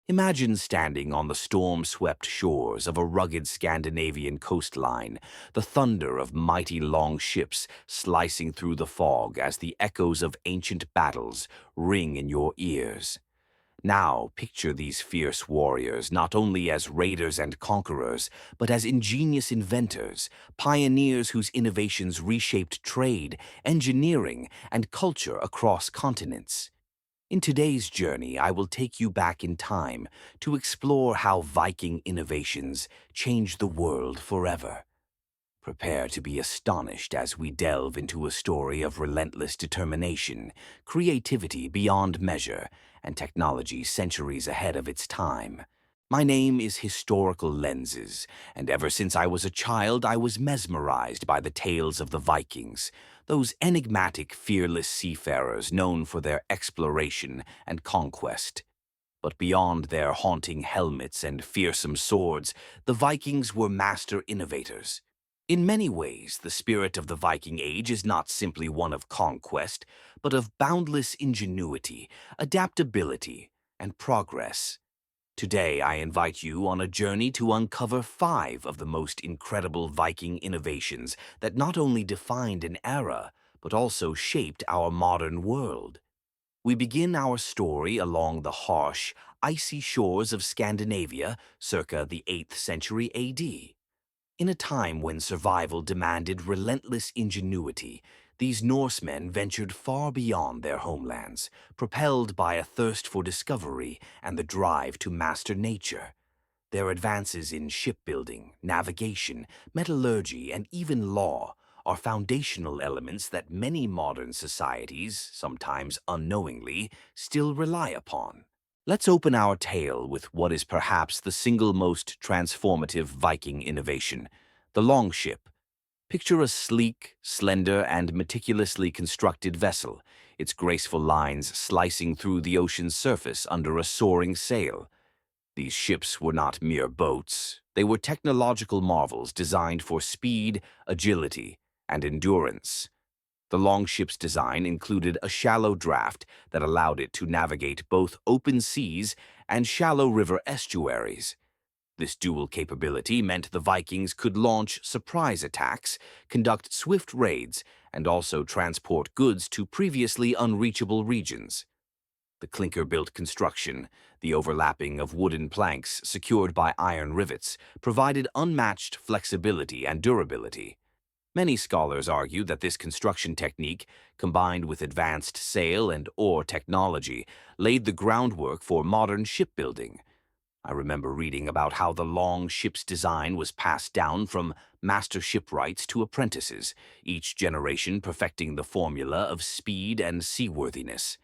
Imagine standing on the storm-swept shores of a rugged Scandinavian coastline, the thunder of mighty longships slicing through the fog as the echoes of ancient battles ring in your ears. Now picture these fierce warriors not only as raiders and conquerors, but as ingenious inventors, pioneers whose innovations reshaped trade, engineering, and culture across continents. In today's journey, I will take you back in time to explore how Viking innovations changed the world forever. Prepare to be astonished as we delve into a story of relentless determination, creativity beyond measure, and technology centuries ahead of its time. My name is Historical Lenses, and ever since I was a child, I was mesmerized by the tales of the Vikings, those enigmatic, fearless seafarers known for their exploration and conquest. But beyond their haunting helmets and fearsome swords, the Vikings were master innovators. In many ways, the spirit of the Viking Age is not simply one of conquest, but of boundless ingenuity, adaptability, and progress. Today, I invite you on a journey to uncover 5 of the most incredible Viking innovations that not only defined an era, but also shaped our modern world. We begin our story along the harsh, icy shores of Scandinavia circa the 8th century AD. In a time when survival demanded relentless ingenuity, these Norsemen ventured far beyond their homelands, propelled by a thirst for discovery and the drive to master nature. Their advances in shipbuilding, navigation, metallurgy, and even law are foundational elements that many modern societies, sometimes unknowingly, still rely upon. Let's open our tale with what is perhaps the single most transformative Viking innovation, the longship. Picture a sleek, slender, and meticulously constructed vessel, its graceful lines slicing through the ocean's surface under a soaring sail. These ships were not mere boats. They were technological marvels designed for speed, agility, and endurance. The longship's design included a shallow draft that allowed it to navigate both open seas and shallow river estuaries. This dual capability meant the Vikings could launch surprise attacks, conduct swift raids, and also transport goods to previously unreachable regions. The clinker-built construction, the overlapping of wooden planks secured by iron rivets, provided unmatched flexibility and durability. Many scholars argue that this construction technique, combined with advanced sail and oar technology, laid the groundwork for modern shipbuilding. I remember reading about how the long ship's design was passed down from master shipwrights to apprentices, each generation perfecting the formula of speed and seaworthiness.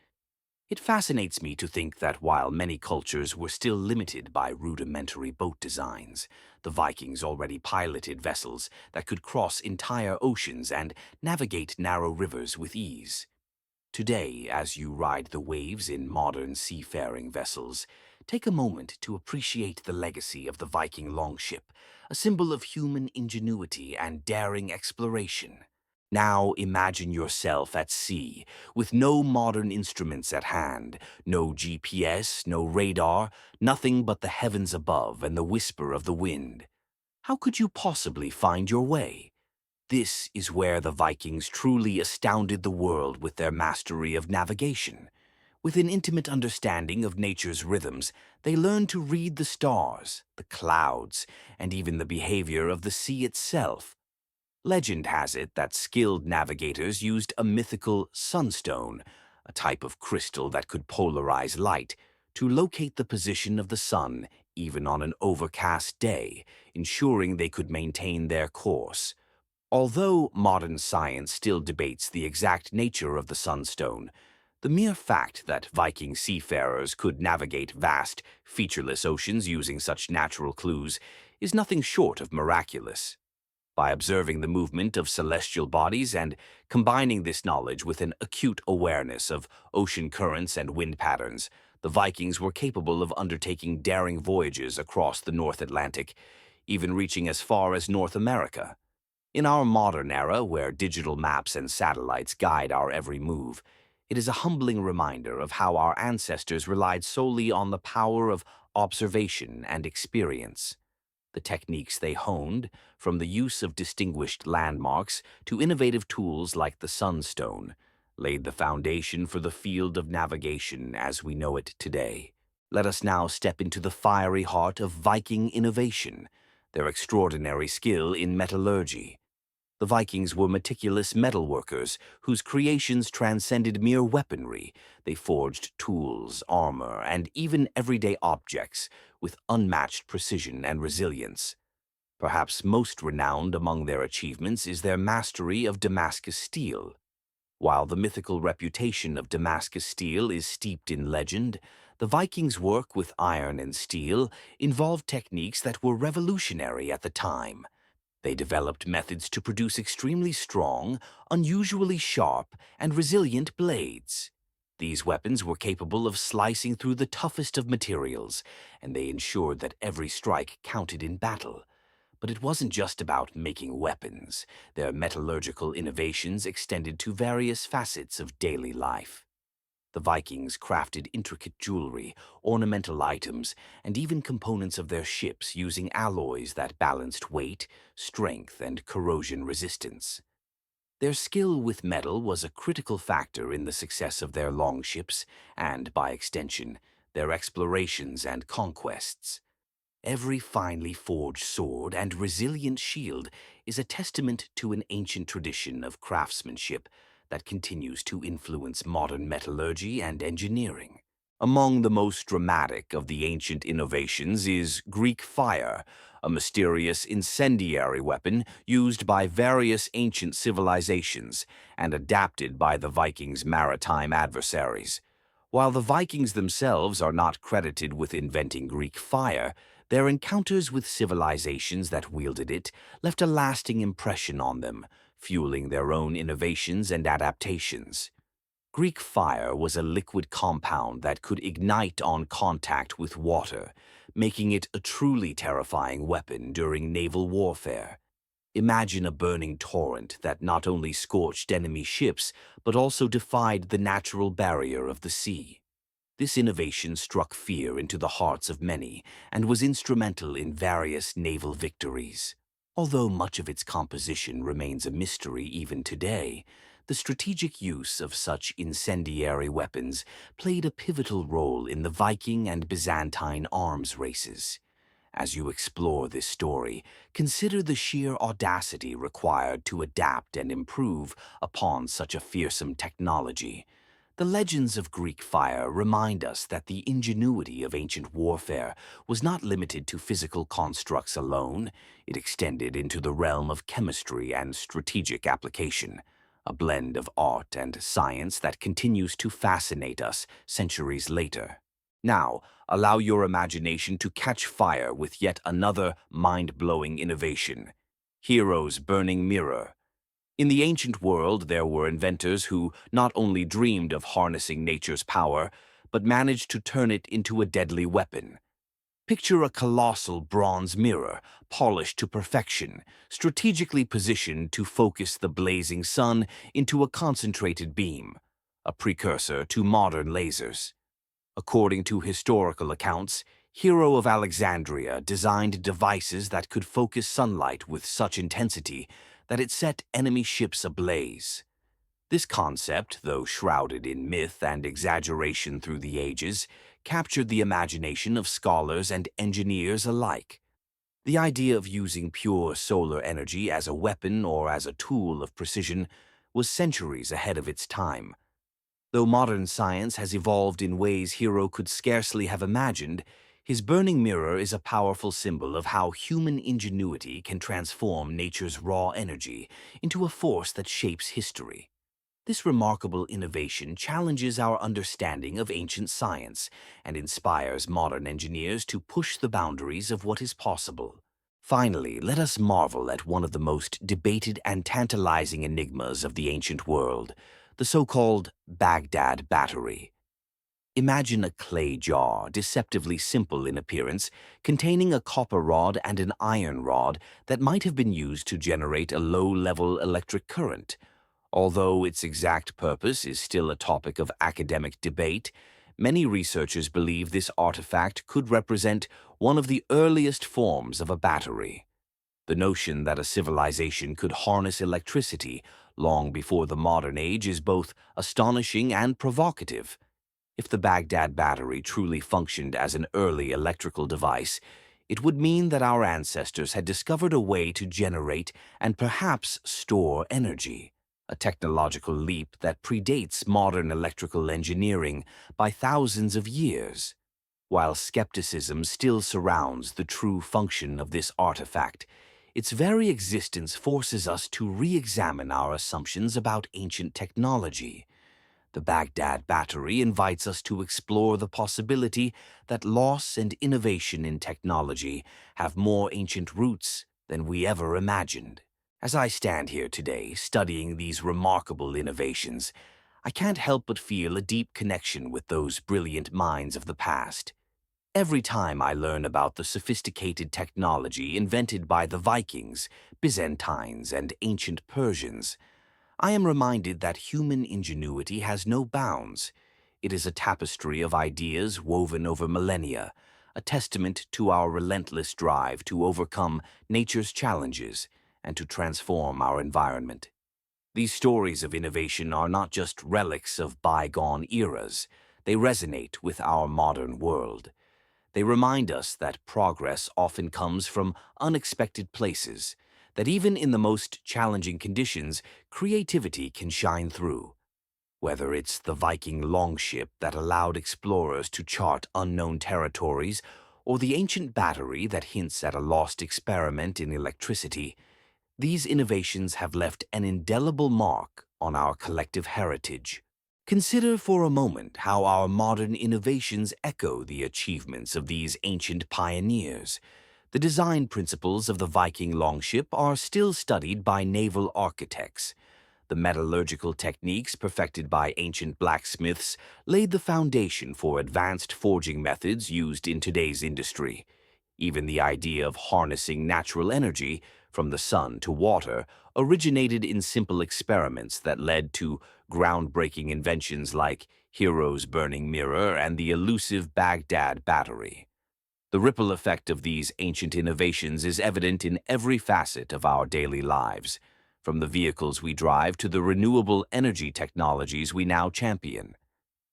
It fascinates me to think that while many cultures were still limited by rudimentary boat designs, the Vikings already piloted vessels that could cross entire oceans and navigate narrow rivers with ease. Today, as you ride the waves in modern seafaring vessels, take a moment to appreciate the legacy of the Viking longship, a symbol of human ingenuity and daring exploration. Now imagine yourself at sea, with no modern instruments at hand, no GPS, no radar, nothing but the heavens above and the whisper of the wind. How could you possibly find your way? This is where the Vikings truly astounded the world with their mastery of navigation. With an intimate understanding of nature's rhythms, they learned to read the stars, the clouds, and even the behavior of the sea itself. Legend has it that skilled navigators used a mythical sunstone, a type of crystal that could polarize light, to locate the position of the sun even on an overcast day, ensuring they could maintain their course. Although modern science still debates the exact nature of the sunstone, the mere fact that Viking seafarers could navigate vast, featureless oceans using such natural clues is nothing short of miraculous. By observing the movement of celestial bodies and combining this knowledge with an acute awareness of ocean currents and wind patterns, the Vikings were capable of undertaking daring voyages across the North Atlantic, even reaching as far as North America. In our modern era, where digital maps and satellites guide our every move, it is a humbling reminder of how our ancestors relied solely on the power of observation and experience. The techniques they honed, from the use of distinguished landmarks to innovative tools like the sunstone, laid the foundation for the field of navigation as we know it today. Let us now step into the fiery heart of Viking innovation, their extraordinary skill in metallurgy. The Vikings were meticulous metalworkers whose creations transcended mere weaponry. They forged tools, armor, and even everyday objects with unmatched precision and resilience. Perhaps most renowned among their achievements is their mastery of Damascus steel. While the mythical reputation of Damascus steel is steeped in legend, the Vikings' work with iron and steel involved techniques that were revolutionary at the time. They developed methods to produce extremely strong, unusually sharp, and resilient blades. These weapons were capable of slicing through the toughest of materials, and they ensured that every strike counted in battle. But it wasn't just about making weapons. Their metallurgical innovations extended to various facets of daily life. The Vikings crafted intricate jewelry, ornamental items, and even components of their ships using alloys that balanced weight, strength, and corrosion resistance. Their skill with metal was a critical factor in the success of their longships and, by extension, their explorations and conquests. Every finely forged sword and resilient shield is a testament to an ancient tradition of craftsmanship that continues to influence modern metallurgy and engineering. Among the most dramatic of the ancient innovations is Greek fire, a mysterious incendiary weapon used by various ancient civilizations and adapted by the Vikings' maritime adversaries. While the Vikings themselves are not credited with inventing Greek fire, their encounters with civilizations that wielded it left a lasting impression on them, fueling their own innovations and adaptations. Greek fire was a liquid compound that could ignite on contact with water, making it a truly terrifying weapon during naval warfare. Imagine a burning torrent that not only scorched enemy ships, but also defied the natural barrier of the sea. This innovation struck fear into the hearts of many and was instrumental in various naval victories. Although much of its composition remains a mystery even today, the strategic use of such incendiary weapons played a pivotal role in the Viking and Byzantine arms races. As you explore this story, consider the sheer audacity required to adapt and improve upon such a fearsome technology. The legends of Greek fire remind us that the ingenuity of ancient warfare was not limited to physical constructs alone. It extended into the realm of chemistry and strategic application, a blend of art and science that continues to fascinate us centuries later. Now, allow your imagination to catch fire with yet another mind-blowing innovation: Hero's burning mirror. In the ancient world, there were inventors who not only dreamed of harnessing nature's power, but managed to turn it into a deadly weapon. Picture a colossal bronze mirror, polished to perfection, strategically positioned to focus the blazing sun into a concentrated beam, a precursor to modern lasers. According to historical accounts, Hero of Alexandria designed devices that could focus sunlight with such intensity that it set enemy ships ablaze. This concept, though shrouded in myth and exaggeration through the ages, captured the imagination of scholars and engineers alike. The idea of using pure solar energy as a weapon or as a tool of precision was centuries ahead of its time. Though modern science has evolved in ways Hero could scarcely have imagined, his burning mirror is a powerful symbol of how human ingenuity can transform nature's raw energy into a force that shapes history. This remarkable innovation challenges our understanding of ancient science and inspires modern engineers to push the boundaries of what is possible. Finally, let us marvel at one of the most debated and tantalizing enigmas of the ancient world: the so-called Baghdad Battery. Imagine a clay jar, deceptively simple in appearance, containing a copper rod and an iron rod that might have been used to generate a low-level electric current. Although its exact purpose is still a topic of academic debate, Many researchers believe this artifact could represent one of the earliest forms of a battery. The notion that a civilization could harness electricity long before the modern age is both astonishing and provocative. If the Baghdad battery truly functioned as an early electrical device, it would mean that our ancestors had discovered a way to generate and perhaps store energy, a technological leap that predates modern electrical engineering by thousands of years. While skepticism still surrounds the true function of this artifact, its very existence forces us to re-examine our assumptions about ancient technology. The Baghdad battery invites us to explore the possibility that loss and innovation in technology have more ancient roots than we ever imagined. As I stand here today studying these remarkable innovations, I can't help but feel a deep connection with those brilliant minds of the past. Every time I learn about the sophisticated technology invented by the Vikings, Byzantines, and ancient Persians, I am reminded that human ingenuity has no bounds. It is a tapestry of ideas woven over millennia, a testament to our relentless drive to overcome nature's challenges and to transform our environment. These stories of innovation are not just relics of bygone eras, they resonate with our modern world. They remind us that progress often comes from unexpected places, that even in the most challenging conditions, creativity can shine through. Whether it's the Viking longship that allowed explorers to chart unknown territories, or the ancient battery that hints at a lost experiment in electricity, these innovations have left an indelible mark on our collective heritage. Consider for a moment how our modern innovations echo the achievements of these ancient pioneers. The design principles of the Viking longship are still studied by naval architects. The metallurgical techniques perfected by ancient blacksmiths laid the foundation for advanced forging methods used in today's industry. Even the idea of harnessing natural energy, from the sun to water, originated in simple experiments that led to groundbreaking inventions like Hero's burning mirror and the elusive Baghdad battery. The ripple effect of these ancient innovations is evident in every facet of our daily lives, from the vehicles we drive to the renewable energy technologies we now champion.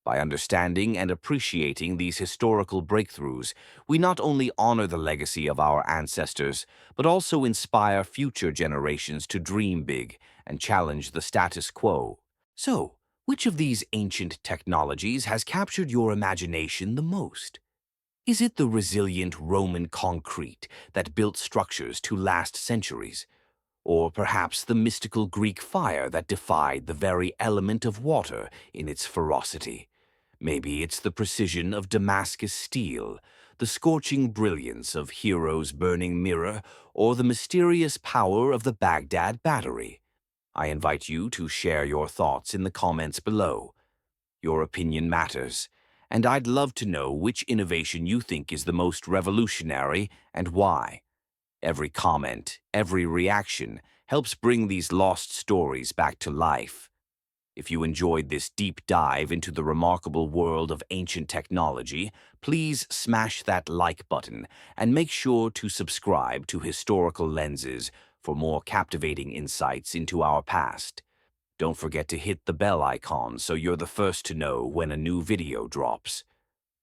By understanding and appreciating these historical breakthroughs, we not only honor the legacy of our ancestors, but also inspire future generations to dream big and challenge the status quo. So, which of these ancient technologies has captured your imagination the most? Is it the resilient Roman concrete that built structures to last centuries? Or perhaps the mystical Greek fire that defied the very element of water in its ferocity? Maybe it's the precision of Damascus steel, the scorching brilliance of Hero's burning mirror, or the mysterious power of the Baghdad battery. I invite you to share your thoughts in the comments below. Your opinion matters, and I'd love to know which innovation you think is the most revolutionary and why. Every comment, every reaction helps bring these lost stories back to life. If you enjoyed this deep dive into the remarkable world of ancient technology, please smash that like button and make sure to subscribe to Historical Lenses for more captivating insights into our past. Don't forget to hit the bell icon so you're the first to know when a new video drops.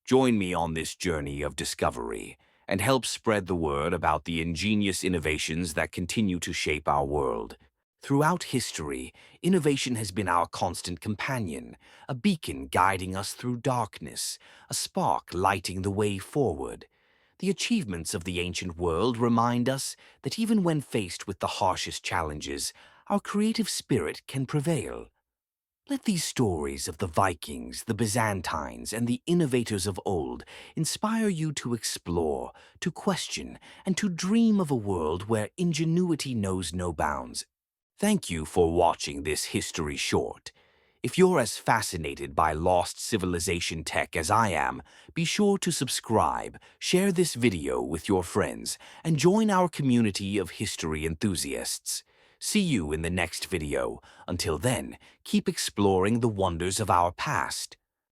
Join me on this journey of discovery and help spread the word about the ingenious innovations that continue to shape our world. Throughout history, innovation has been our constant companion, a beacon guiding us through darkness, a spark lighting the way forward. The achievements of the ancient world remind us that even when faced with the harshest challenges, our creative spirit can prevail. Let these stories of the Vikings, the Byzantines, and the innovators of old inspire you to explore, to question, and to dream of a world where ingenuity knows no bounds. Thank you for watching this history short. If you're as fascinated by lost civilization tech as I am, be sure to subscribe, share this video with your friends, and join our community of history enthusiasts. See you in the next video. Until then, keep exploring the wonders of our past.